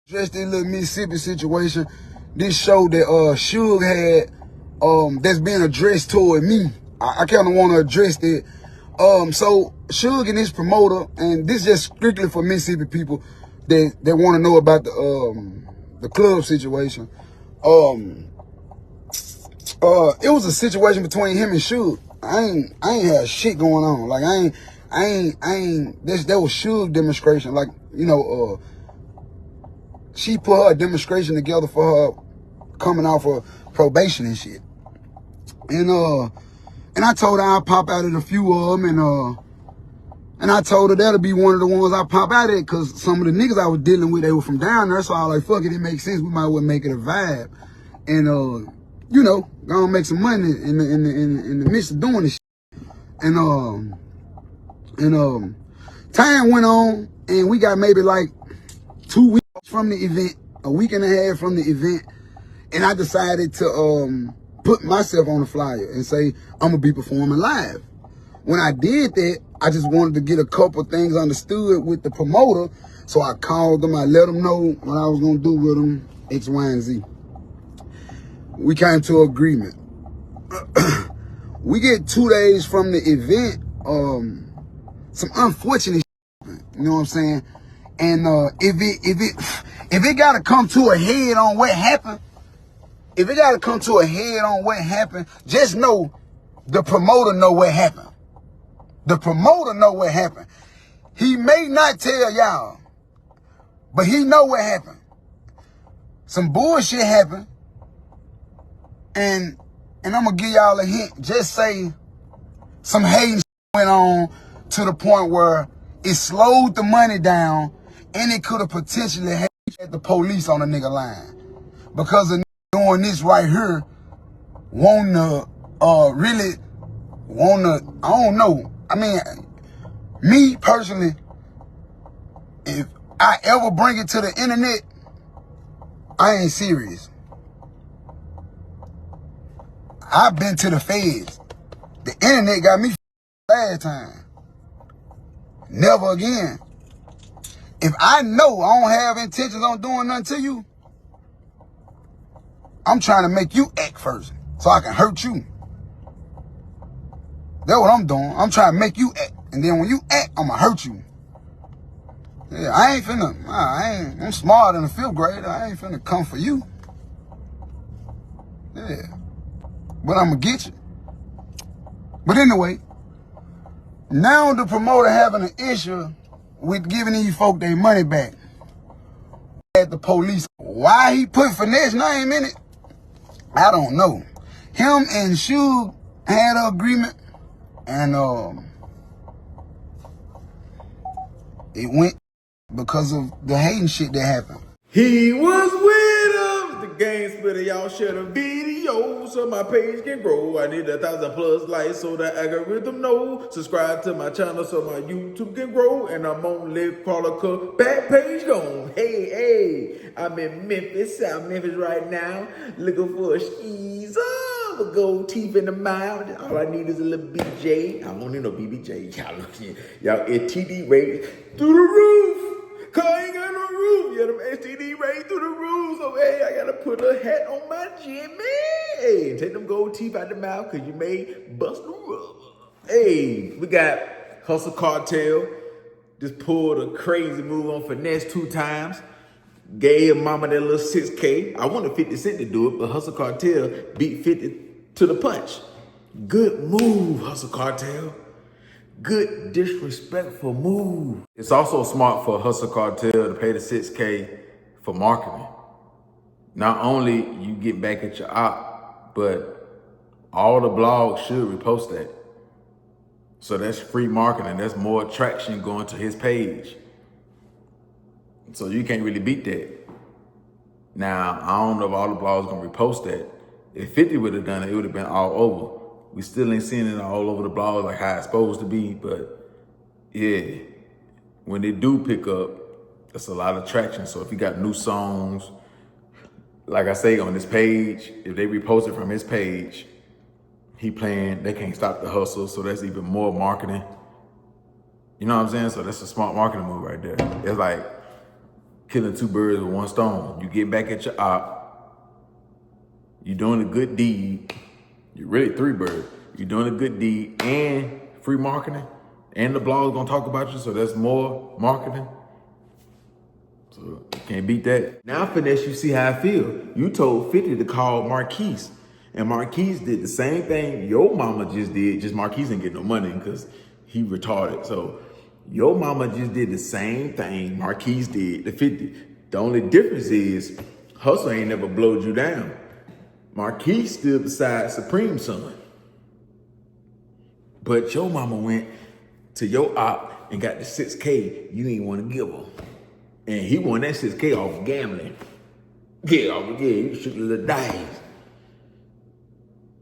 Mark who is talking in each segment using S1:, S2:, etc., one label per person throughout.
S1: Just this little Mississippi situation, this show that Suge had that's being addressed toward me. I kind of want to address that. So Suge and his promoter, and this is just strictly for Mississippi people that want to know about the club situation. It was a situation between him and Suge. I ain't had shit going on. Like I ain't. That was Suge demonstration. Like, you know, she put her demonstration together for her coming off of probation and shit. And I told her I'd pop out at a few of them, and I told her that'll be one of the ones I pop out at, because some of the niggas I was dealing with, they were from down there, so I was like, fuck it, it makes sense. We might well make it a vibe. And, you know, gonna make some money in the midst of doing this shit. And time went on, and we got maybe like 2 weeks from the event, a week and a half from the event, and I decided to put myself on the flyer and say I'm gonna be performing live. When I did that, I just wanted to get a couple things understood with the promoter, so I called them, I let them know what I was gonna do with them, X, Y, and Z. We came to an agreement. We get 2 days from the event, some unfortunate shit, you know what I'm saying? And if it gotta come to a head on what happened, just know the promoter know what happened. The promoter know what happened. He may not tell y'all, but he know what happened. Some bullshit happened, and I'm gonna give y'all a hint. Just say some hating went on to the point where it slowed the money down, and it could have potentially had the police on the nigga line. Because of doing this right here, I don't know. I mean, me personally, if I ever bring it to the internet, I ain't serious. I've been to the feds. The internet got me last time. Never again. If I know I don't have intentions on doing nothing to you, I'm trying to make you act first so I can hurt you. That's what I'm doing. I'm trying to make you act. And then when you act, I'm going to hurt you. Yeah, I'm smarter than a 5th grader. I ain't finna come for you. Yeah. But I'm going to get you. But anyway, now the promoter having an issue with giving these folk their money back at the police. Why he put Finesse name in it, I don't know. Him and Suge had an agreement, and it went because of the hating shit that happened.
S2: He was with us, the game spitter. Y'all share the video so my page can grow. I need 1,000+ likes so the algorithm know. Subscribe to my channel so my YouTube can grow. And I'm on Live Chronicle back page gone. Hey, I'm in Memphis, South Memphis right now, looking for a skis with gold teeth in the mouth. All I need is a little BJ. I don't need no BBJ. Y'all STD rate through the roof. Cause I ain't got no roof. Yeah, them STD rate through the roof. So hey, I gotta put a hat on my Jimmy. Hey, take them gold teeth out the mouth, cause you may bust the rubber. Hey, we got Hustle Cartel. Just pulled a crazy move on Finesse 2 times. Gave mama that little 6K. I wanted 50 Cent to do it, but Hustle Cartel beat 50 to the punch. Good move, Hustle Cartel. Good disrespectful move. It's also smart for Hustle Cartel to pay the 6K for marketing. Not only you get back at your op, but all the blogs should repost that. So that's free marketing. That's more traction going to his page. So you can't really beat that. Now, I don't know if all the blogs gonna repost that. If 50 would have done it, it would have been all over. We still ain't seeing it all over the blogs like how it's supposed to be, but yeah, when they do pick up, that's a lot of traction. So if you got new songs, like I say on this page, if they repost it from his page, he playing, they can't stop the hustle, so that's even more marketing. You know what I'm saying? So that's a smart marketing move right there. It's like, killing two birds with one stone. You get back at your op, you're doing a good deed. You're really three birds. You're doing a good deed and free marketing, and the blog's gonna talk about you, so that's more marketing. So you can't beat that. Now, Finesse, you see how I feel. You told 50 to call Marquise, and Marquise did the same thing your mama just did, just Marquise didn't get no money because he retarded. So your mama just did the same thing Marquise did to 50. The only difference is Hustle ain't never blowed you down. Marquise stood beside Supreme Son. But your mama went to your op and got the 6K you ain't want to give her. And he won that 6K off gambling. He shoot a little dice.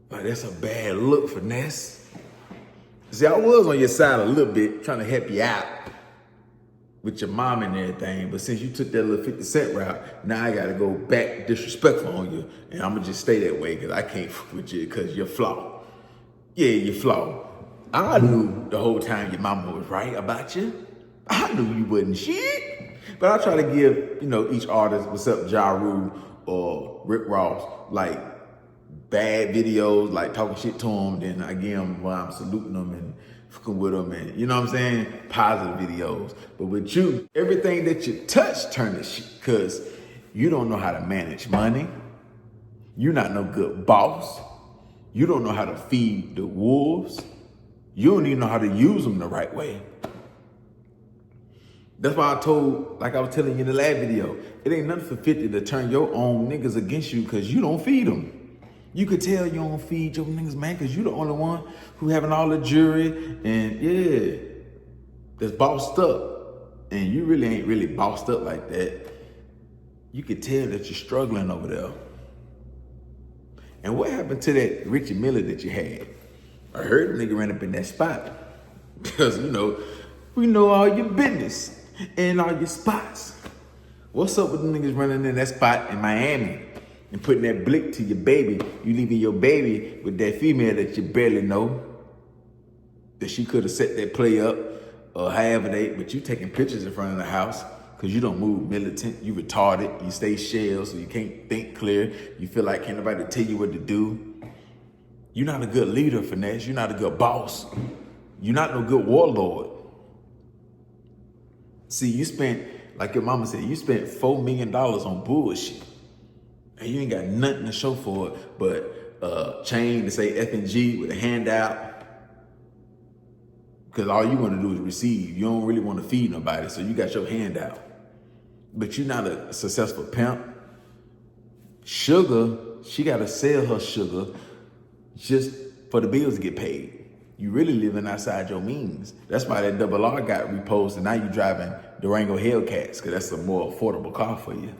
S2: Like, that's a bad look, Finesse. See, I was on your side a little bit, trying to help you out with your mom and everything, but since you took that little 50 cent route, now I gotta go back disrespectful on you, and I'm gonna just stay that way because I can't fuck with you because you're flawed. Yeah, you're flawed. I knew the whole time your mama was right about you. I knew you wasn't shit. But I try to give, each artist, what's up, Ja Rule or Rick Ross, like bad videos, like talking shit to them, then I give them while I'm saluting them and fucking with them, and you know what I'm saying? Positive videos. But with you, everything that you touch turn to shit, because you don't know how to manage money. You're not no good boss. You don't know how to feed the wolves. You don't even know how to use them the right way. That's why I told, like I was telling you in the last video, it ain't nothing for 50 to turn your own niggas against you because you don't feed them. You could tell you don't feed your niggas, man, because you the only one who having all the jury and yeah, that's bossed up. And you really ain't really bossed up like that. You could tell that you're struggling over there. And what happened to that Richie Miller that you had? I heard the nigga ran up in that spot because, we know all your business and all your spots. What's up with the niggas running in that spot in Miami and putting that blick to your baby? You leaving your baby with that female that you barely know, that she could have set that play up or however but you taking pictures in front of the house because you don't move militant, you retarded, you stay shell so you can't think clear, you feel like can't nobody tell you what to do. You're not a good leader, Finesse. You're not a good boss. You're not no good warlord. See, you spent, like your mama said, you spent $4 million on bullshit. And you ain't got nothing to show for it but a chain to say F&G with a handout. Because all you want to do is receive. You don't really want to feed nobody, so you got your handout. But you're not a successful pimp. Sugar, she got to sell her sugar just for the bills to get paid. You really living outside your means. That's why that double R got reposted. Now you driving Durango Hellcats, because that's a more affordable car for you.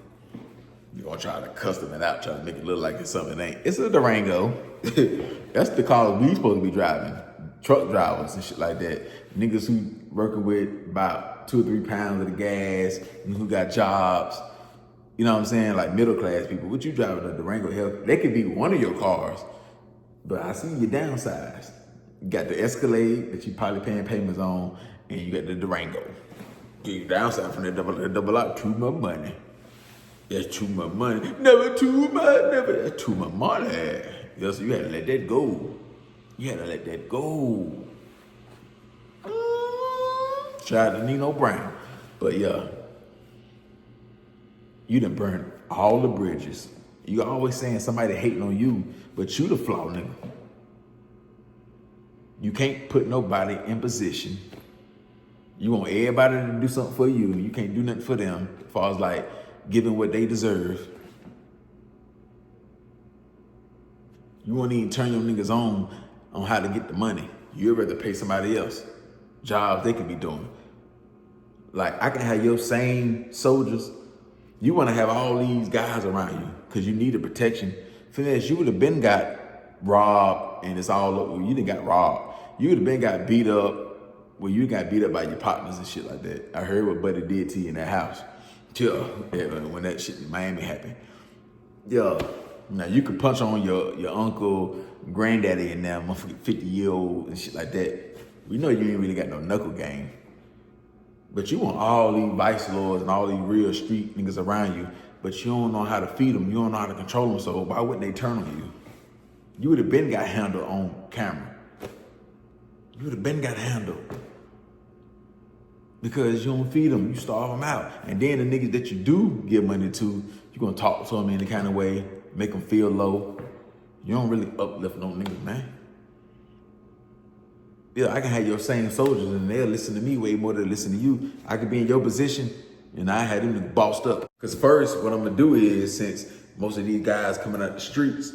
S2: You're gonna try to custom it out, try to make it look like it's something it ain't. It's a Durango. That's the car we supposed to be driving. Truck drivers and shit like that. Niggas who working with about 2 or 3 pounds of the gas, and who got jobs. You know what I'm saying? Like middle class people. What you driving a Durango Hellcat? They could be one of your cars, but I see you downsized. You got the Escalade that you probably paying payments on, and you got the Durango. You downside from that double out, too much money. That's too much money. Never too much, never. That's too much money. Yeah, so you had to let that go. You had to let that go. Shout out to Nino Brown. But yeah, you done burned all the bridges. You always saying somebody hating on you, but you the flaw nigga. You can't put nobody in position. You want everybody to do something for you. You can't do nothing for them as far as like giving what they deserve. You won't even turn your niggas on how to get the money. You'd rather pay somebody else jobs they could be doing. Like I can have your same soldiers. You want to have all these guys around you because you need a protection. Finesse, you would have been got robbed and it's all over. You didn't got robbed. You would have been got beat up. Well, you got beat up by your partners and shit like that. I heard what Buddy did to you in that house. Yeah, when that shit in Miami happened. Yeah, now you could punch on your uncle, granddaddy and them, 50-year-old and shit like that. We know you ain't really got no knuckle game. But you want all these vice lords and all these real street niggas around you, but you don't know how to feed them. You don't know how to control them, so why wouldn't they turn on you? You would have been got handled on camera. You would have been got handled. Because you don't feed them, you starve them out. And then the niggas that you do give money to, you're gonna talk to them in any kind of way, make them feel low. You don't really uplift no niggas, man. Yeah, I can have your same soldiers and they'll listen to me way more than they listen to you. I could be in your position and I had them bossed up. Because first, what I'm gonna do is, since most of these guys coming out the streets,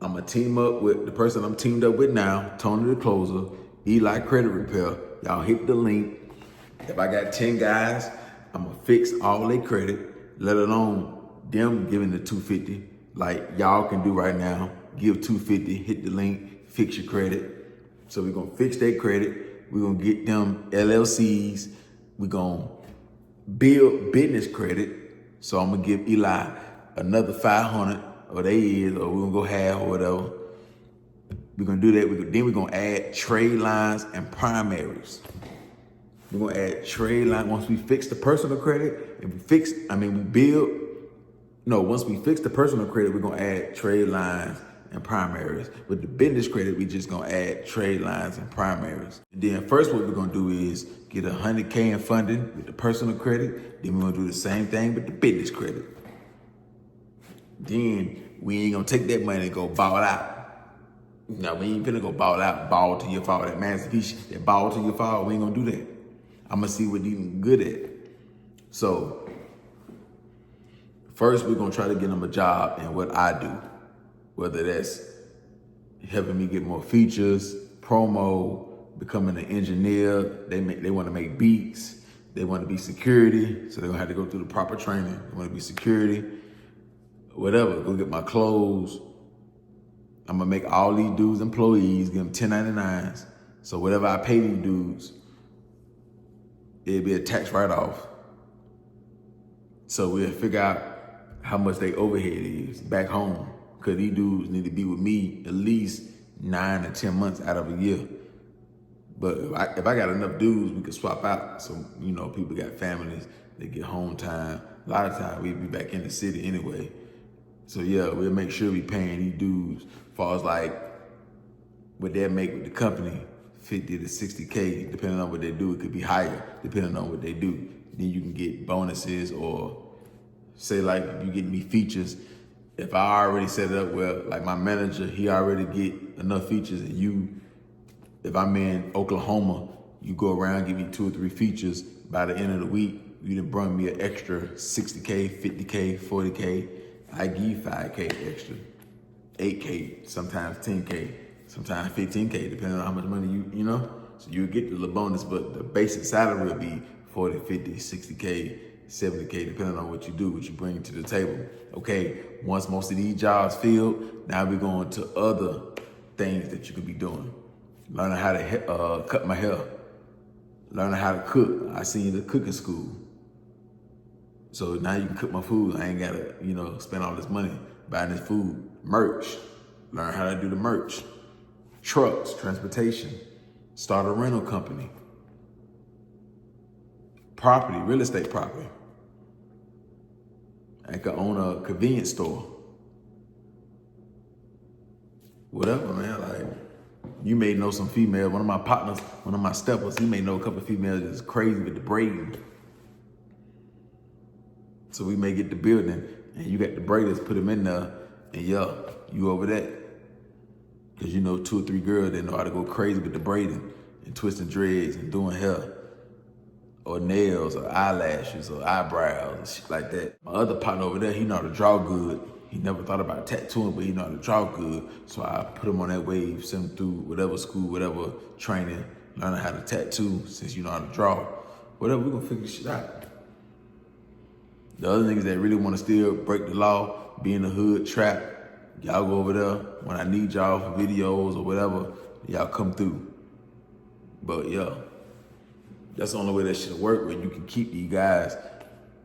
S2: I'm gonna team up with the person I'm teamed up with now, Tony the Closer, Eli Credit Repair. Y'all hit the link. If I got 10 guys, I'm gonna fix all their credit, let alone them giving the $250, like y'all can do right now. Give $250, hit the link, fix your credit. So we're gonna fix their credit. We're gonna get them LLCs. We're gonna build business credit. So I'm gonna give Eli another 500, or they is, or we're gonna go half or whatever. We're gonna do that. Then we're gonna add trade lines and primaries. We're gonna add trade line once we fix the personal credit. Once we fix the personal credit, we're gonna add trade lines and primaries. With the business credit, we just gonna add trade lines and primaries. And then first what we're gonna do is get $100K in funding with the personal credit. Then we're gonna do the same thing with the business credit. Then we ain't gonna take that money and go ball out. No, we ain't finna go ball out, ball till you fall. That masterpiece, that ball till you fall, we ain't gonna do that. I'm gonna see what they're good at. So first we're gonna try to get them a job in what I do, whether that's helping me get more features, promo, becoming an engineer. They wanna make beats, they wanna be security, so they're gonna have to go through the proper training. They wanna be security, whatever, go get my clothes. I'm gonna make all these dudes employees, give them 1099s. So whatever I pay these dudes, it'd be a tax write-off. So we'll figure out how much their overhead is back home, because these dudes need to be with me at least 9 to 10 months out of a year. But if I got enough dudes, we could swap out. So, people got families, they get home time. A lot of times we'd be back in the city anyway. So yeah, we'll make sure we paying these dudes as far as like what they make with the company, 50 to 60K, depending on what they do. It could be higher, depending on what they do. Then you can get bonuses, or say like if you get me features, if I already set it up well, like my manager, he already get enough features, and if I'm in Oklahoma, you go around, give me 2 or 3 features, by the end of the week, you done bring me an extra 60K, 50K, 40K, I give you 5K extra, 8K, sometimes 10K, sometimes 15K, depending on how much money so you get the little bonus, but the basic salary will be 40, 50, 60K, 70K, depending on what you do, what you bring to the table. Okay, once most of these jobs filled, now we're going to other things that you could be doing. Learning how to cut my hair, learning how to cook. I seen the cooking school. So now you can cook my food. I ain't gotta, spend all this money buying this food. Merch, learn how to do the merch. Trucks, transportation, start a rental company. Property, real estate property. I could own a convenience store. Whatever, man, like, you may know some females. One of my partners, one of my steppers, he may know a couple of females that's crazy with the braiding. So we may get the building, and you got the braiders, put them in there, and you over that. Because 2 or 3 girls that know how to go crazy with the braiding and twisting dreads and doing hair, or nails, or eyelashes, or eyebrows, and shit like that. My other partner over there, he know how to draw good. He never thought about tattooing, but he know how to draw good. So I put him on that wave, send him through whatever school, whatever training, learning how to tattoo, since you know how to draw. Whatever, we're gonna figure this shit out. The other niggas that really wanna still break the law, be in the hood, trap, y'all go over there. When I need y'all for videos or whatever, y'all come through. But yeah, that's the only way that shit'll work, where you can keep these guys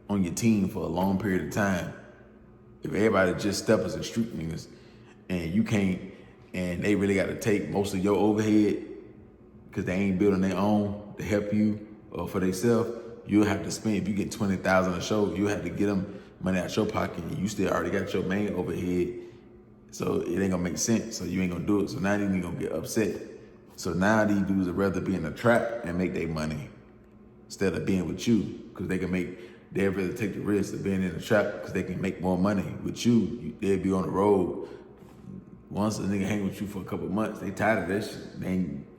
S2: on your team for a long period of time. If everybody just steppers and street niggas, and you can't, and they really got to take most of your overhead because they ain't building their own to help you, or for themselves, you'll have to spend, if you get 20,000 a show, you'll have to get them money out your pocket, and you still already got your main overhead. So it ain't gonna make sense. So you ain't gonna do it. So now these niggas gonna get upset. So now these dudes would rather be in a trap and make their money instead of being with you, because they'd rather take the risk of being in a trap because they can make more money with you. They'd be on the road. Once a nigga hang with you for a couple months, they tired of that shit.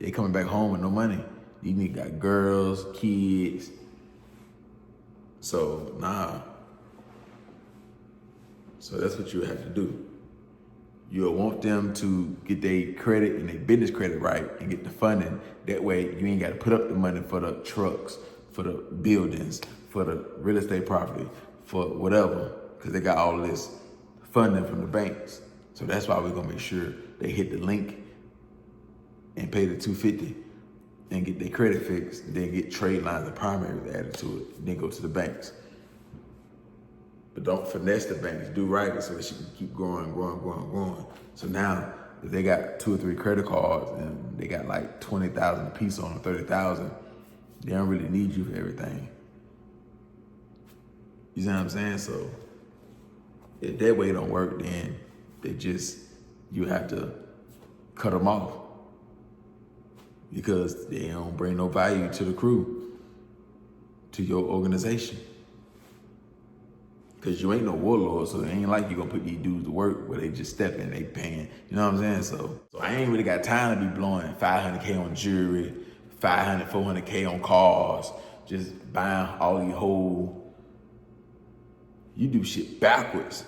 S2: They coming back home with no money. These niggas got girls, kids. So nah. So that's what you have to do. You'll want them to get their credit and their business credit right and get the funding. That way you ain't gotta put up the money for the trucks, for the buildings, for the real estate property, for whatever, because they got all this funding from the banks. So that's why we're gonna make sure they hit the link and pay the $250 and get their credit fixed, and then get trade lines and primaries added to it, and then go to the banks. But don't finesse the banks, do right so that she can keep growing. So now, if they got 2 or 3 credit cards and they got like 20,000 a piece on them, 30,000, they don't really need you for everything. You see what I'm saying? So if that way don't work, then you have to cut them off because they don't bring no value to the crew, to your organization. Because you ain't no warlord, so it ain't like you gonna put these dudes to work where they just stepping, they paying. You know what I'm saying? So I ain't really got time to be blowing $500K on jewelry, $500, $400K on cars, just buying all these whole. You do shit backwards.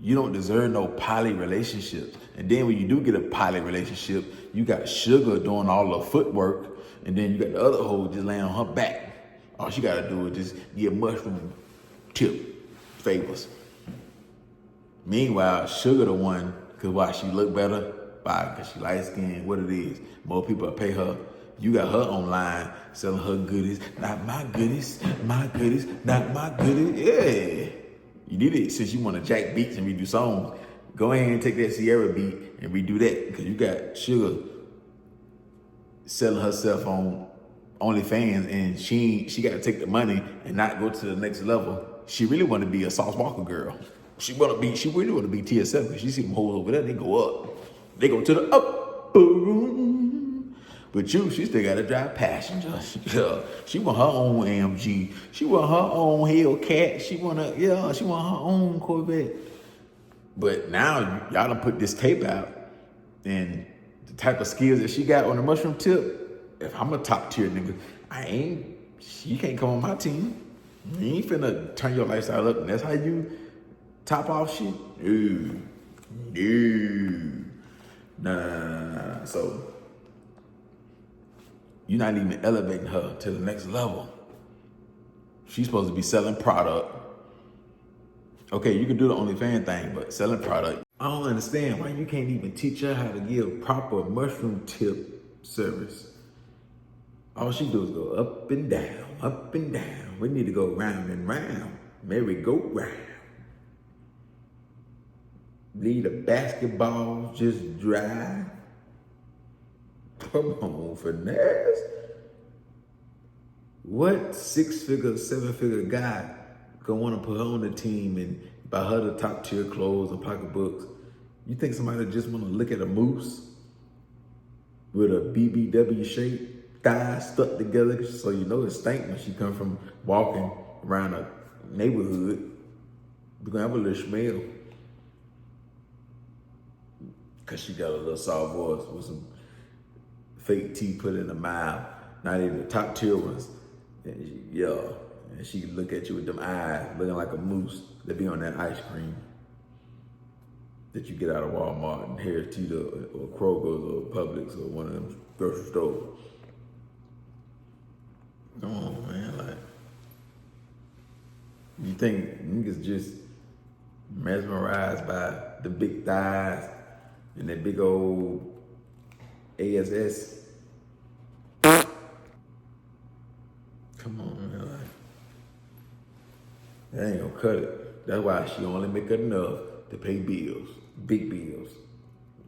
S2: You don't deserve no poly relationships. And then when you do get a poly relationship, you got Sugar doing all the footwork, and then you got the other hoe just laying on her back. All she gotta do is just get mushroom tip favors. Meanwhile, Sugar the one, cause why she look better? Why? Cause she light skinned, what it is. More people will pay her. You got her online selling her goodies. Not my goodies, my goodies, not my goodies. Yeah. You did it since you want to jack beats and redo songs. Go ahead and take that Sierra beat and redo that, because you got Sugar selling herself on OnlyFans, and she got to take the money and not go to the next level. She really want to be a Sauce Walker girl. She really want to be TSF, because she see them hoes over there, they go up. They go to the upper room. But she still got to drive passenger. She want her own AMG. She want her own Hellcat. She want her own Corvette. But now y'all done put this tape out, and the type of skills that she got on the mushroom tip, if I'm a top tier nigga, she can't come on my team. You ain't finna turn your lifestyle up, and that's how you top off shit? Nah. So you're not even elevating her to the next level. She's supposed to be selling product. Okay, you can do the OnlyFans thing, but selling product. I don't understand why you can't even teach her how to give proper mushroom tip service. All she do is go up and down, up and down. We need to go round and round. Merry go round. Leave the basketball just dry. Come on, Finesse. What 6-figure, 7-figure guy gonna wanna put her on the team and buy her the top tier clothes and pocketbooks? You think somebody just wanna look at a moose with a BBW shape, thighs stuck together, so you know it stank when she come from walking around a neighborhood? You're gonna have a little smell. Cause she got a little soft voice with some fake teeth put in the mouth, not even the top tier ones. And she look at you with them eyes, looking like a moose that be on that ice cream that you get out of Walmart and Harris Teeter or Kroger's or Publix or one of them grocery stores. Come on, man, like, you think niggas just mesmerized by the big thighs and that big old ASS? Come on, man, like, that ain't gonna cut it. That's why she only make enough to pay bills, big bills.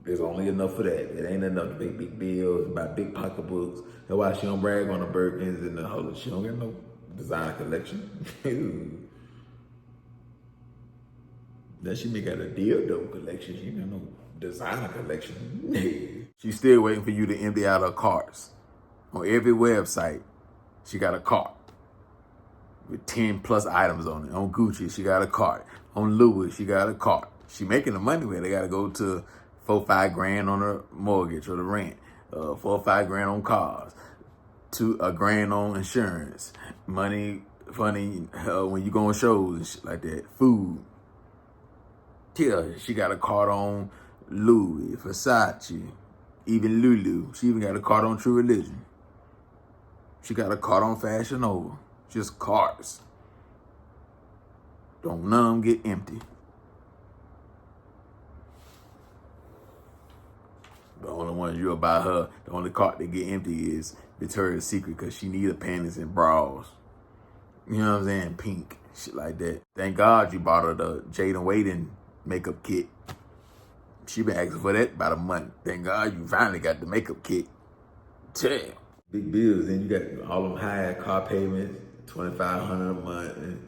S2: There's only enough for that. It ain't enough to make big bills, buy big pocketbooks. That's why she don't brag on the Birkins and the whole. She don't get no designer collection. Then she may got a dildo collection. She got no designer collection. She's still waiting for you to empty out her carts. On every website, she got a cart with 10 plus items on it. On Gucci, she got a cart. On Louis, she got a cart. She making the money with it. They got to go to 4-5 grand on her mortgage or the rent, 4 or 5 grand on cars, $1 grand on insurance, money, funny when you go on shows and shit like that, food. Yeah, she got a cart on Louis, Versace, even Lulu. She even got a cart on True Religion. She got a cart on Fashion Nova. Just carts. Don't none of them get empty. The only ones you'll buy her, the only cart that get empty is Victoria's Secret because she need her panties and bras. You know what I'm saying? Pink, shit like that. Thank God you bought her the Jaden Waden makeup kit. She been asking for that about a month. Thank God you finally got the makeup kit. Damn. Big bills, then you got all them high car payments, $2,500 a month. And,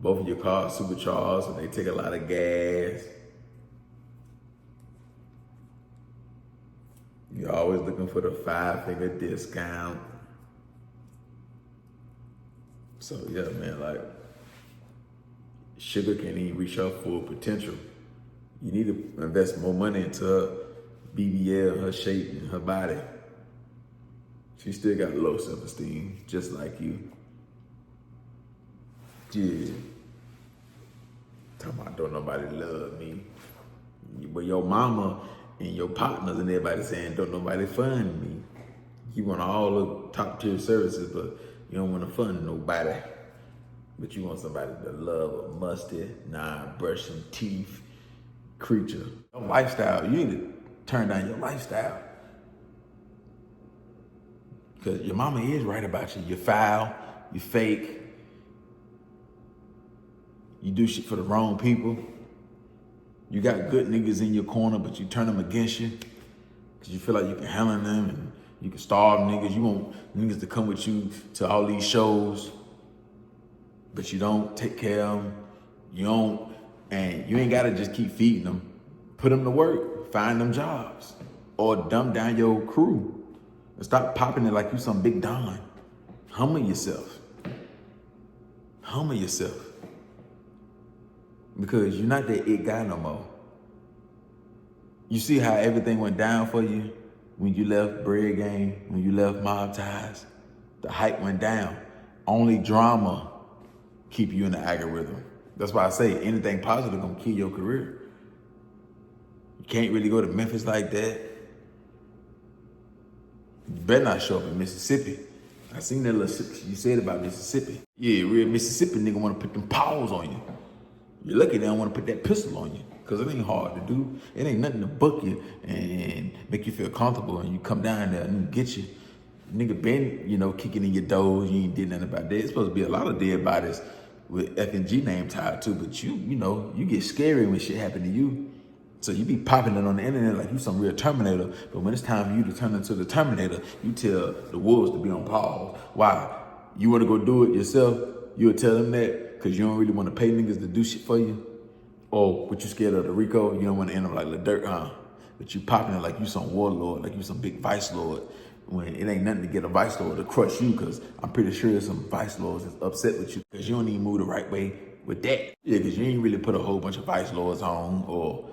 S2: both of your cars supercharged, and they take a lot of gas. You're always looking for the 5-figure discount. So yeah, man, like, Sugar can't even reach her full potential. You need to invest more money into her BBL, her shape, and her body. She still got low self-esteem, just like you. Yeah. Talking about don't nobody love me. But your mama and your partners and everybody saying don't nobody fund me. You want all the top tier services, but you don't want to fund nobody. But you want somebody to love a musty, non-brushing teeth creature. Your lifestyle, you need to turn down your lifestyle. Because your mama is right about you. You're foul, you fake, you do shit for the wrong people. You got good niggas in your corner, but you turn them against you. Because you feel like you can handle them and you can starve niggas. You want niggas to come with you to all these shows, but you don't take care of them. You don't, and you ain't gotta just keep feeding them. Put them to work, find them jobs, or dumb down your crew and stop popping it like you some big Don. Humble yourself. Humble yourself. Because you're not that it guy no more. You see how everything went down for you when you left Bread Game, when you left Mob Ties? The hype went down. Only drama keep you in the algorithm. That's why I say anything positive gonna kill your career. You can't really go to Memphis like that. You better not show up in Mississippi. I seen that little shit you said about Mississippi. Yeah, real Mississippi nigga wanna put them paws on you. You're lucky they don't wanna put that pistol on you, cause it ain't hard to do. It ain't nothing to book you and make you feel comfortable and you come down there and get you. Nigga been, kicking in your doors, you ain't did nothing about that. It's supposed to be a lot of dead bodies with F&G name tied too, but you get scary when shit happen to you. So you be popping it on the internet like you some real Terminator, but when it's time for you to turn into the Terminator, you tell the wolves to be on pause. Why? You wanna go do it yourself? You'll tell them that because you don't really wanna pay niggas to do shit for you? Or what you scared of the Rico? You don't wanna end up like Lil Durk, huh? But you popping it like you some warlord, like you some big vice lord, when it ain't nothing to get a vice lord to crush you, because I'm pretty sure there's some vice lords that's upset with you because you don't even move the right way with that. Yeah, because you ain't really put a whole bunch of vice lords on or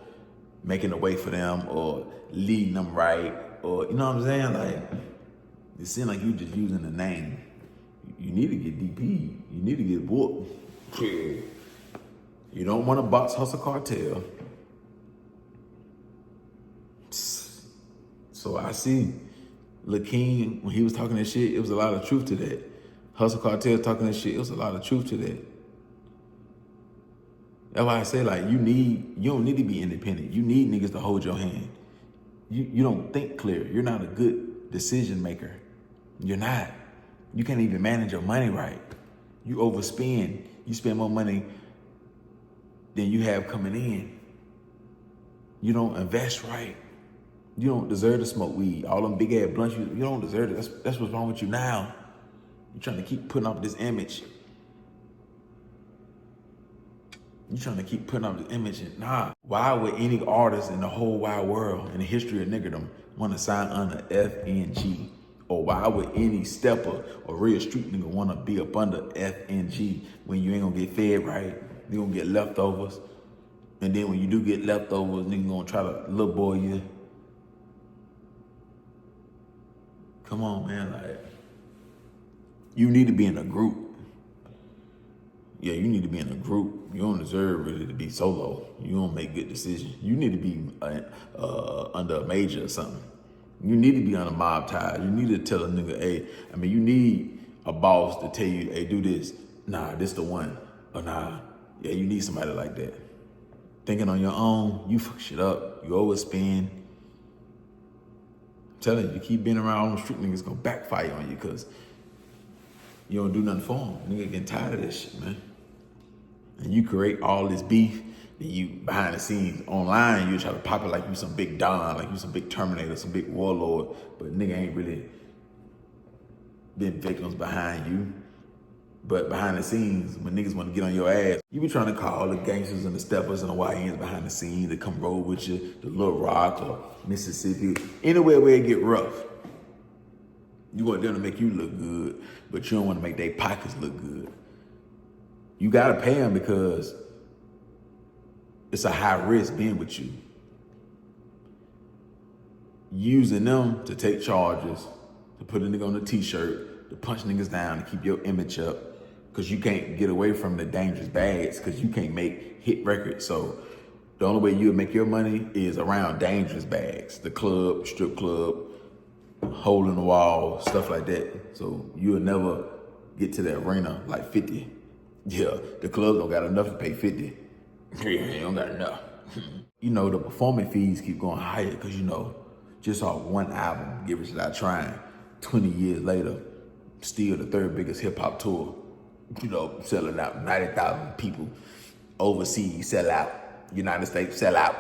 S2: making a way for them or leading them right, or, you know what I'm saying? Like, it seems like you just using the name. You need to get DP. You need to get whooped. Yeah. You don't want to box Hustle Cartel. So I see Lil King, when he was talking that shit, it was a lot of truth to that. Hustle Cartel talking that shit, it was a lot of truth to that. That's why I say, like, you don't need to be independent. You need niggas to hold your hand. You don't think clear. You're not a good decision maker. You're not. You can't even manage your money right. You overspend. You spend more money than you have coming in. You don't invest right. You don't deserve to smoke weed. All them big ass blunts, you don't deserve it. That's what's wrong with you now. You're trying to keep putting up this image. You're trying to keep putting up this image, and nah. Why would any artist in the whole wide world, in the history of niggerdom, want to sign under FNG? Or why would any stepper or real street nigga want to be up under FNG when you ain't gonna get fed right? You gonna get leftovers. And then when you do get leftovers, nigga gonna try to little boy you. Come on, man, like, you need to be in a group. Yeah, you need to be in a group. You don't deserve really to be solo. You don't make good decisions. You need to be under a major or something. You need to be on a mob tie. You need to tell a nigga, hey, I mean, you need a boss to tell you, hey, do this. Nah, this the one. Or nah, yeah, you need somebody like that. Thinking on your own, you fuck shit up. You overspend. I'm telling you, keep being around all them street niggas gonna backfire on you because you don't do nothing for them. Nigga getting tired of this shit, man. And you create all this beef, and you behind the scenes online, you try to pop it like you some big Don, like you some big Terminator, some big warlord, but nigga ain't really been victims behind you. But behind the scenes, when niggas want to get on your ass, you be trying to call the gangsters and the steppers and the YNs behind the scenes to come roll with you, the Little Rock or Mississippi, anywhere where it get rough. You want them to make you look good, but you don't want to make their pockets look good. You gotta pay them because it's a high risk being with you. Using them to take charges, to put a nigga on a t-shirt, to punch niggas down, to keep your image up, because you can't get away from the dangerous bags, because you can't make hit records. So the only way you'll make your money is around dangerous bags, the club, strip club, hole in the wall, stuff like that. So you'll never get to the arena like 50. Yeah, the club don't got enough to pay 50. Yeah, they don't got enough. You know, the performance fees keep going higher because, you know, just off one album, Give It Without Trying, 20 years later, still the third biggest hip hop tour. You know, selling out 90,000 people. Overseas, sell out. United States, sell out.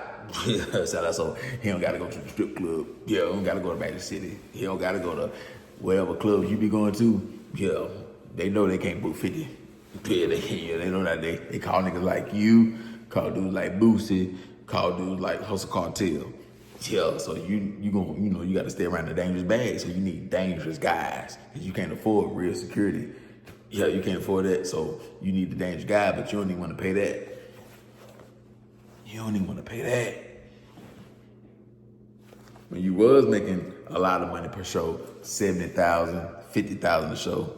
S2: Sell out. So he don't gotta go to the strip club. Yeah, he don't gotta go to Magic City. He don't gotta go to wherever clubs you be going to. Yeah, they know they can't book 50. Yeah, they know that they call niggas like you, call dudes like Boosie, call dudes like Hustle Cartel. Yeah, so you gonna, you know, you gotta stay around the dangerous bags, so you need dangerous guys, because you can't afford real security. Yeah, you can't afford that, so you need the dangerous guy, but you don't even wanna pay that. You don't even wanna pay that. When you was making a lot of money per show, 70,000, 50,000 a show,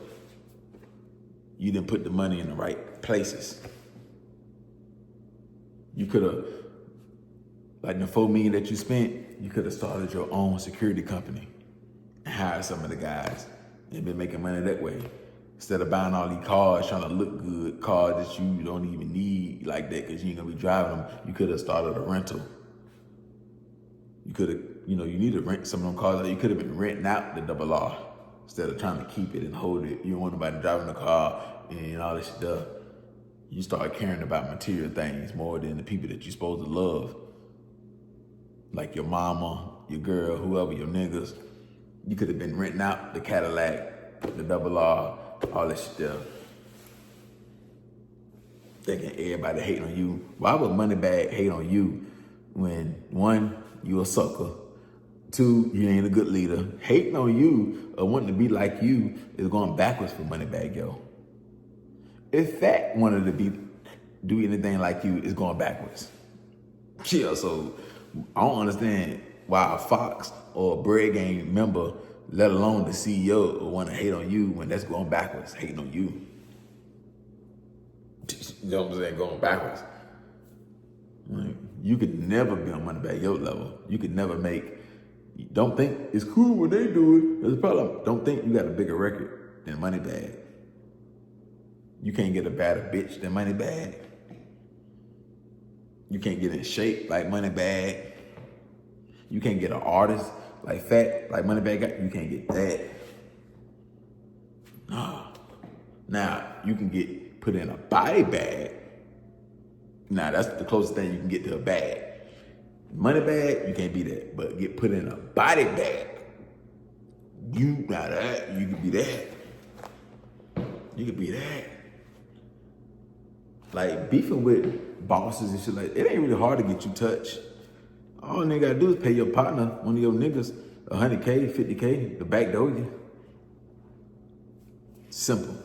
S2: you didn't put the money in the right places. You could have, like the $4 million that you spent, you could have started your own security company and hired some of the guys and been making money that way. Instead of buying all these cars, trying to look good, cars that you don't even need like that because you ain't gonna be driving them, you could have started a rental. You could have, you know, you need to rent some of them cars. You could have been renting out the double R instead of trying to keep it and hold it. You don't want nobody driving the car and all this stuff. You start caring about material things more than the people that you're supposed to love. Like your mama, your girl, whoever, your niggas. You could have been renting out the Cadillac, the double R, all this stuff. Thinking everybody hating on you. Why would Moneybag hate on you when, one, you a sucker, two, you ain't a good leader? Hating on you or wanting to be like you is going backwards for Moneybag, yo. If Fat wanted to do anything like you, it's going backwards. Yeah, so I don't understand why a Fox or a Bread Gang member, let alone the CEO, would want to hate on you when that's going backwards, hating on you. You know what I'm saying? Going backwards. Like, you could never be on Moneybag Yo level. You could never don't think it's cool when they do it. There's a problem. Don't think you got a bigger record than Moneybag. You can't get a badder bitch than Moneybag. You can't get in shape like Moneybag. You can't get an artist like Fat, like Moneybag got. You can't get that. No. Now, you can get put in a body bag. Now, that's the closest thing you can get to a bag. Money bag, you can't be that. But get put in a body bag. You got that. You can be that. You can be that. Like beefing with bosses and shit like it ain't really hard to get you touched. All a nigga gotta do is pay your partner, one of your niggas, 100K, 50K, to backdoor you. Simple.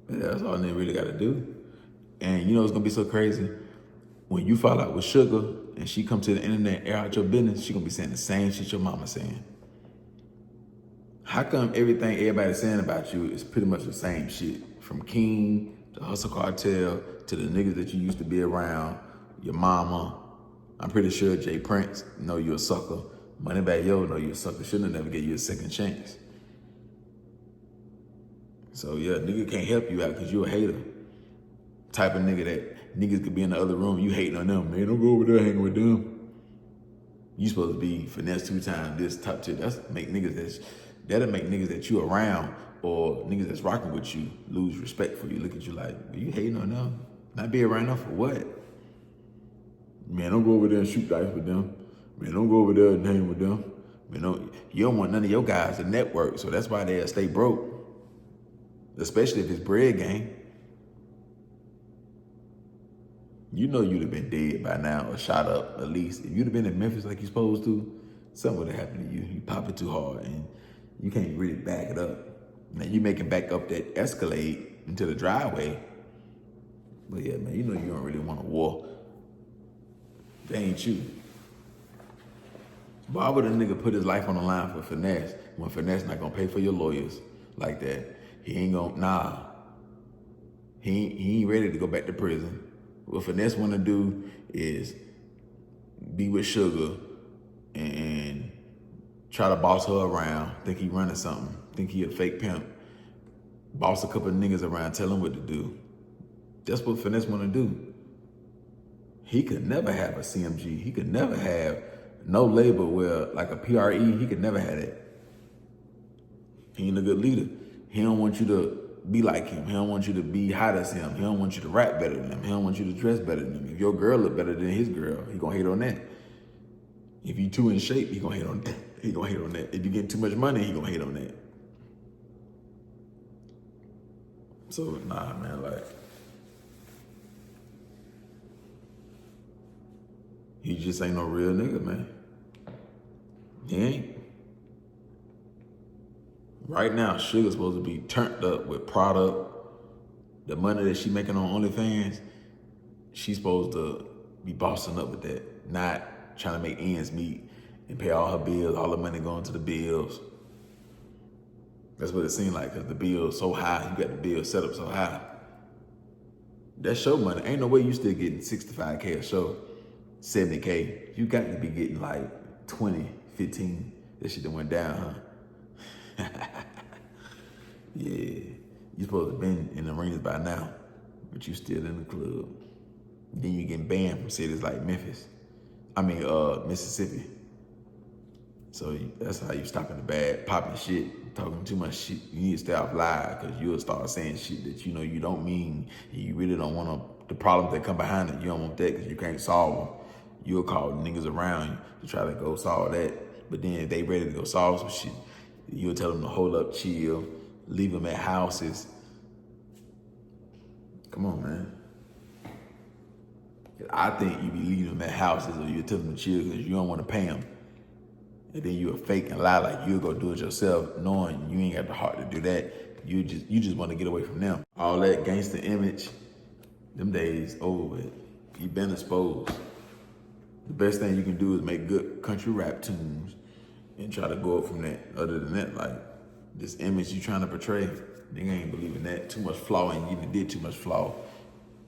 S2: That's all a nigga really gotta do. And you know it's gonna be so crazy? When you fall out with Sugar and she come to the internet and air out your business, she gonna be saying the same shit your mama saying. How come everything everybody's saying about you is pretty much the same shit? From King to Hustle Cartel to the niggas that you used to be around, your mama. I'm pretty sure Jay Prince know you a sucker. Moneybag Yo know you a sucker. Shouldn't have never gave you a second chance. So yeah, nigga can't help you out because you a hater. Type of nigga that niggas could be in the other room, you hating on them. Man, don't go over there hanging with them. You supposed to be finesse 2 times this top tier. That'll make niggas that you around or niggas that's rocking with you lose respect for you. Look at you like, you hating on them? Not be around them for what? Man, don't go over there and shoot dice with them. Man, don't go over there and hang with them. Man, you don't want none of your guys to network, so that's why they'll stay broke. Especially if it's bread gang. You know you'd have been dead by now or shot up at least. If you'd have been in Memphis like you supposed to, something would have happened to you. You pop it too hard and you can't really back it up. Now you making back up that Escalade into the driveway. But yeah, man, you know you don't really want a war. That ain't you. Why would a nigga put his life on the line for Finesse when Finesse not gonna pay for your lawyers like that? He ain't gonna, he ain't ready to go back to prison. What Finesse wanna do is be with Sugar and try to boss her around, think he running something, think he a fake pimp, boss a couple of niggas around, tell him what to do. That's what Finesse wanna do. He could never have a CMG. He could never have no label where like a PRE, he could never have that. He ain't a good leader. He don't want you to be like him. He don't want you to be hot as him. He don't want you to rap better than him. He don't want you to dress better than him. If your girl look better than his girl, he gonna hate on that. If you too in shape, he gonna hate on that. He gonna hate on that. If you get too much money, he gonna hate on that. So nah, man, like, he just ain't no real nigga, man. He ain't. Right now, Sugar's supposed to be turned up with product. The money that she making on OnlyFans, she's supposed to be bossing up with that, not trying to make ends meet and pay all her bills, all the money going to the bills. That's what it seemed like, because the bill's so high, you got the bill set up so high. That show money, ain't no way you still getting 65K a show, 70K. You got to be getting like 20, 15. That shit that went down, huh? Yeah, you supposed to have been in the arenas by now, but you still in the club. Then you getting banned from cities like Mississippi. So that's how you stopping the bad, popping shit, talking too much shit. You need to stay off live because you'll start saying shit that you know you don't mean. You really don't want the problems that come behind it. You don't want that because you can't solve them. You'll call niggas around you to try to go solve that. But then if they ready to go solve some shit, you'll tell them to hold up, chill, leave them at houses. Come on, man. I think you be leaving them at houses or you tell them to chill because you don't want to pay them. And then you a fake and lie like you'll go do it yourself, knowing you ain't got the heart to do that. You just want to get away from them. All that gangster image, them days over with. You been exposed. The best thing you can do is make good country rap tunes and try to go up from that. Other than that, like, this image you trying to portray, nigga ain't believing that. Too much flaw, and you did too much flaw.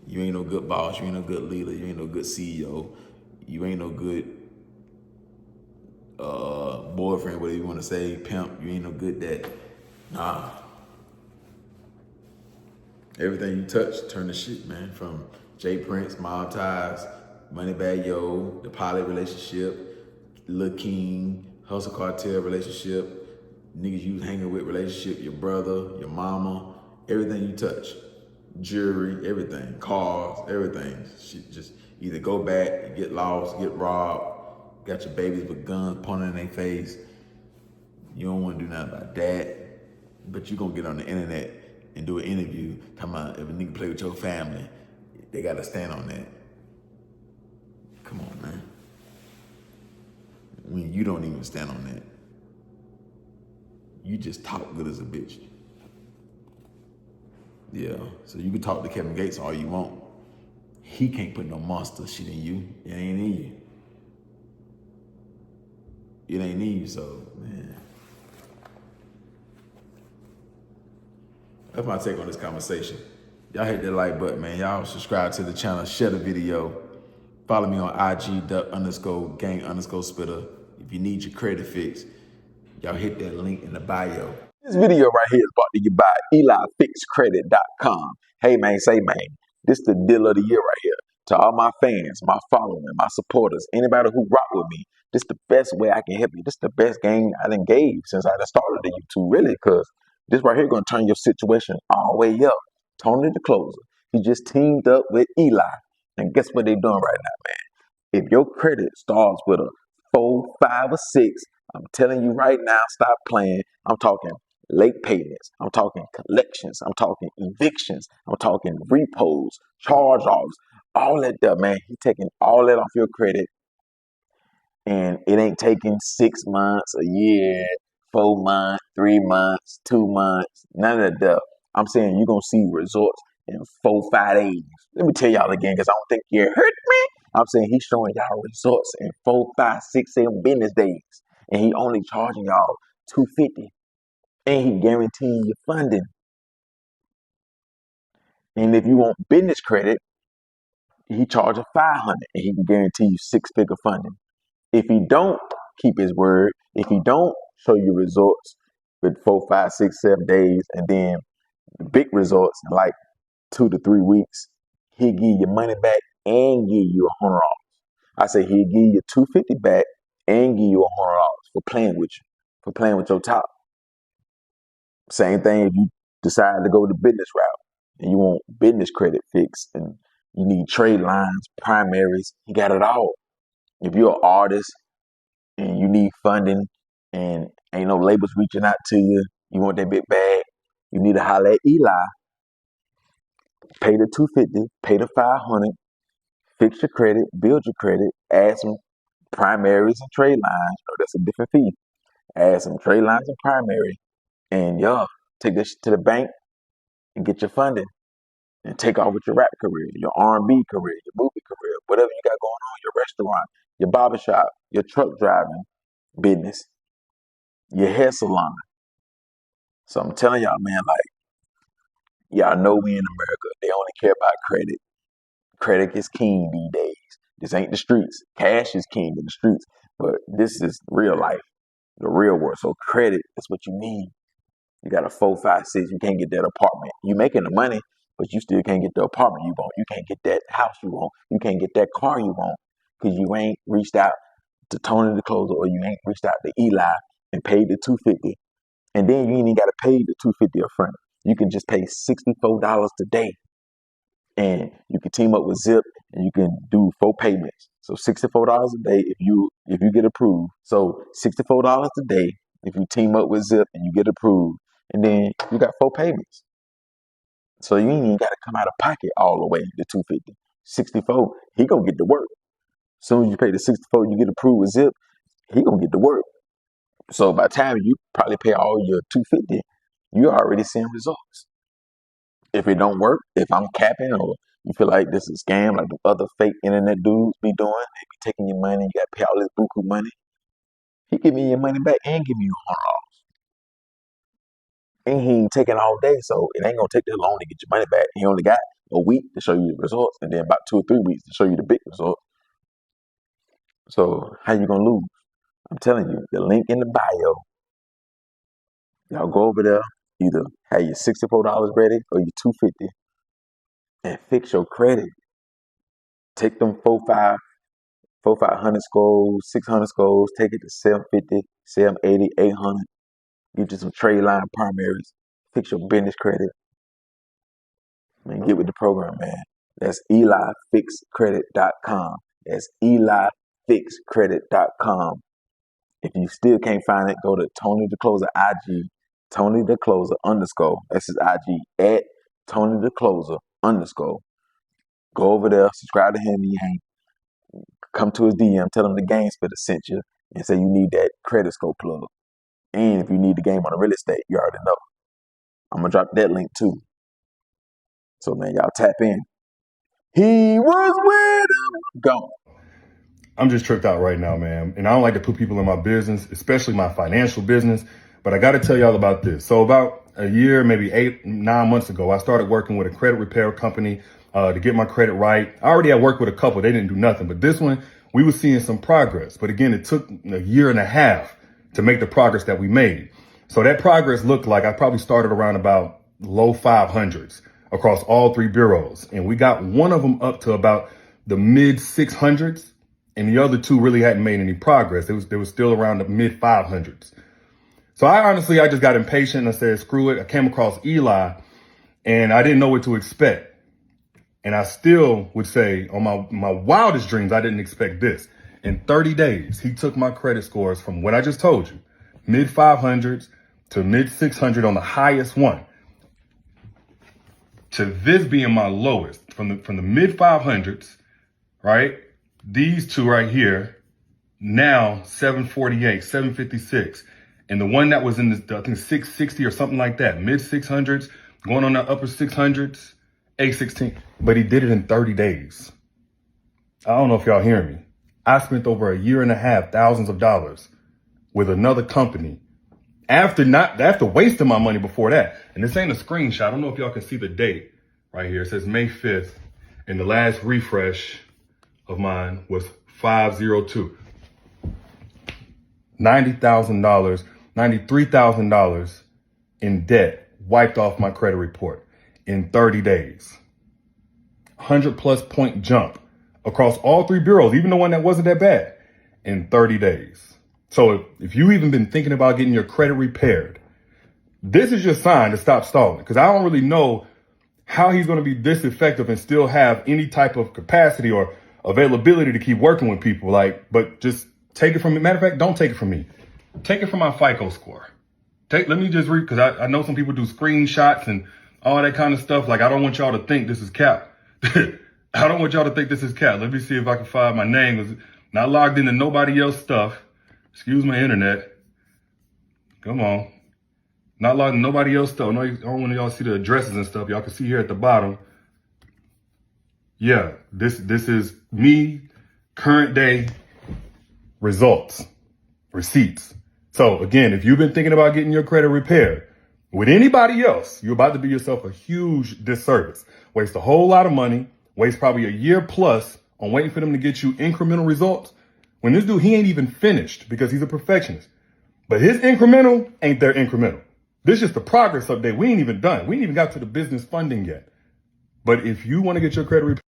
S2: You ain't no good boss, you ain't no good leader, you ain't no good CEO, you ain't no good boyfriend, whatever you want to say, pimp, you ain't no good dad. Nah. Everything you touch, turn to shit, man. From Jay Prince, Mob Ties, Moneybag Yo, the Pilot relationship, Lil King, Hustle Cartel relationship, niggas you was hanging with relationship, your brother, your mama, everything you touch, jewelry, everything, cars, everything. Shit, just Either go back and get lost, get robbed, got your babies with guns pointing in their face. You don't want to do nothing about that. But you gonna get on the internet and do an interview talking about if a nigga play with your family, they gotta stand on that. Come on, man. When you don't even stand on that. You just talk good as a bitch. Yeah, so you can talk to Kevin Gates all you want. He can't put no monster shit in you. It ain't in you. It ain't in you, so, man. That's my take on this conversation. Y'all hit that like button, man. Y'all subscribe to the channel, share the video. Follow me on IG_gang_spitter. If you need your credit fixed, y'all hit that link in the bio.
S3: This video right here is brought to you by EliFixCredit.com. Hey man, say man, this the deal of the year right here. To all my fans, my following, my supporters, anybody who rock with me, this the best way I can help you. This the best game I done gave since I done started the YouTube, really, because this right here gonna turn your situation all the way up. Tony the Closer, he just teamed up with Eli, and guess what they doing right now, man? If your credit starts with a 4, 5, or 6, I'm telling you right now, stop playing. I'm talking late payments. I'm talking collections. I'm talking evictions. I'm talking repos, charge-offs, all that stuff, man. He's taking all that off your credit, and it ain't taking 6 months, a year, 4 months, 3 months, 2 months, none of that stuff. I'm saying you're going to see results in 4, 5 days. Let me tell y'all again, because I don't think you heard me. I'm saying he's showing y'all results in 4, 5, 6, 7 business days. And he only charging y'all $250. And he guaranteeing your funding. And if you want business credit, he charges $500 and he can guarantee you 6-figure funding. If he don't keep his word, if he don't show you results with 4, 5, 6, 7 days, and then the big results in like 2 to 3 weeks, he'll give you your money back and give you $100. I say he'll give you $250 back and give you $100 for playing with you, for playing with your top. Same thing if you decide to go the business route and you want business credit fixed and you need trade lines, primaries, he got it all. If you're an artist and you need funding and ain't no labels reaching out to you, you want that big bag, you need to holler at Eli. Pay the $250, pay the $500, fix your credit, build your credit, add some primaries and trade lines. Oh, that's a different fee. Add some trade lines and primary, and y'all take this to the bank and get your funding and take off with your rap career, your R&B career, your movie career, whatever you got going on, your restaurant, your barbershop, your truck driving business, your hair salon. So I'm telling y'all, man, like, y'all know we in America. They only care about credit. Credit is king these days. This ain't the streets. Cash is king in the streets. But this is real life, the real world. So credit is what you need. You got a 4, 5, 6. You can't get that apartment. You making the money, but you still can't get the apartment you want. You can't get that house you want. You can't get that car you want because you ain't reached out to Tony the Closer, or you ain't reached out to Eli and paid the $250. And then you ain't even got to pay the $250 up front. You can just pay $64 today. And you can team up with Zip and you can do 4 payments. So $64 a day if you get approved. So $64 a day if you team up with Zip and you get approved. And then you got 4 payments. So you ain't even got to come out of pocket all the way to $250. 64, he gonna get to work. As soon as you pay the 64, you get approved with Zip, he gonna get to work. So by the time you probably pay all your $250, you're already seeing results. If it don't work, if I'm capping, or you feel like this is a scam, like the other fake internet dudes be doing, they be taking your money, you got to pay all this buku money. He give me your money back and give me $100. And he ain't taking all day, so it ain't gonna take that long to get your money back. He only got a week to show you the results, and then about 2 or 3 weeks to show you the big results. So how you gonna lose? I'm telling you, the link in the bio. Y'all go over there, either have your $64 ready or your $250, and fix your credit. Take them 500 scores, 600 scores, take it to 750, 780, 800. Get you some trade line primaries. Fix your business credit. Man, get with the program, man. That's EliFixCredit.com. That's EliFixCredit.com. If you still can't find it, go to Tony the Closer IG, Tony the Closer _ That's his IG at Tony the Closer _ Go over there, subscribe to him. He ain't come to his DM, tell him the Game Spitter sent you, and say you need that credit score plug. And if you need the game on the real estate, you already know. I'm gonna drop that link too. So man, y'all tap in. He was with him. Gone.
S4: I'm just tripped out right now, man. And I don't like to put people in my business, especially my financial business. But I got to tell y'all about this. So about a year, maybe 8-9 months ago, I started working with a credit repair company to get my credit right. I already had worked with a couple. They didn't do nothing. But this one, we were seeing some progress. But again, it took a year and a half to make the progress that we made. So that progress looked like I probably started around about low 500s across all 3 bureaus. And we got one of them up to about the mid 600s. And the other 2 really hadn't made any progress. They was still around the mid 500s. So I just got impatient and I said, screw it. I came across Eli and I didn't know what to expect. And I still would say on my wildest dreams, I didn't expect this. In 30 days, he took my credit scores from what I just told you, mid 500s to mid 600 on the highest one, to this being my lowest from the mid 500s, right? These 2 right here, now 748, 756. And the one that was in the, I think 660 or something like that, mid 600s, going on the upper 600s, 816. But he did it in 30 days. I don't know if y'all hear me. I spent over a year and a half, thousands of dollars with another company after wasting my money before that. And this ain't a screenshot. I don't know if y'all can see the date right here. It says May 5th. And the last refresh of mine was 502. $90,000, $93,000 in debt wiped off my credit report in 30 days. 100+ point jump across all 3 bureaus, even the one that wasn't that bad, in 30 days. So if you even been thinking about getting your credit repaired, this is your sign to stop stalling, because I don't really know how he's going to be this effective and still have any type of capacity or availability to keep working with people. But just take it from me. Matter of fact, don't take it from me. Take it from my FICO score. Let me just read, because I know some people do screenshots and all that kind of stuff. Like, I don't want y'all to think this is cap. I don't want y'all to think this is cap. Let me see if I can find my name. It's not logged into nobody else's stuff. Excuse my internet. Come on. Not logged into nobody else's stuff. I don't want y'all to see the addresses and stuff. Y'all can see here at the bottom. Yeah, this is me, current day results, receipts. So again, if you've been thinking about getting your credit repaired with anybody else, you're about to do yourself a huge disservice. Waste a whole lot of money, waste probably a year plus on waiting for them to get you incremental results. When this dude, he ain't even finished because he's a perfectionist. But his incremental ain't their incremental. This is just the progress update. We ain't even done. We ain't even got to the business funding yet. But if you want to get your credit repaired,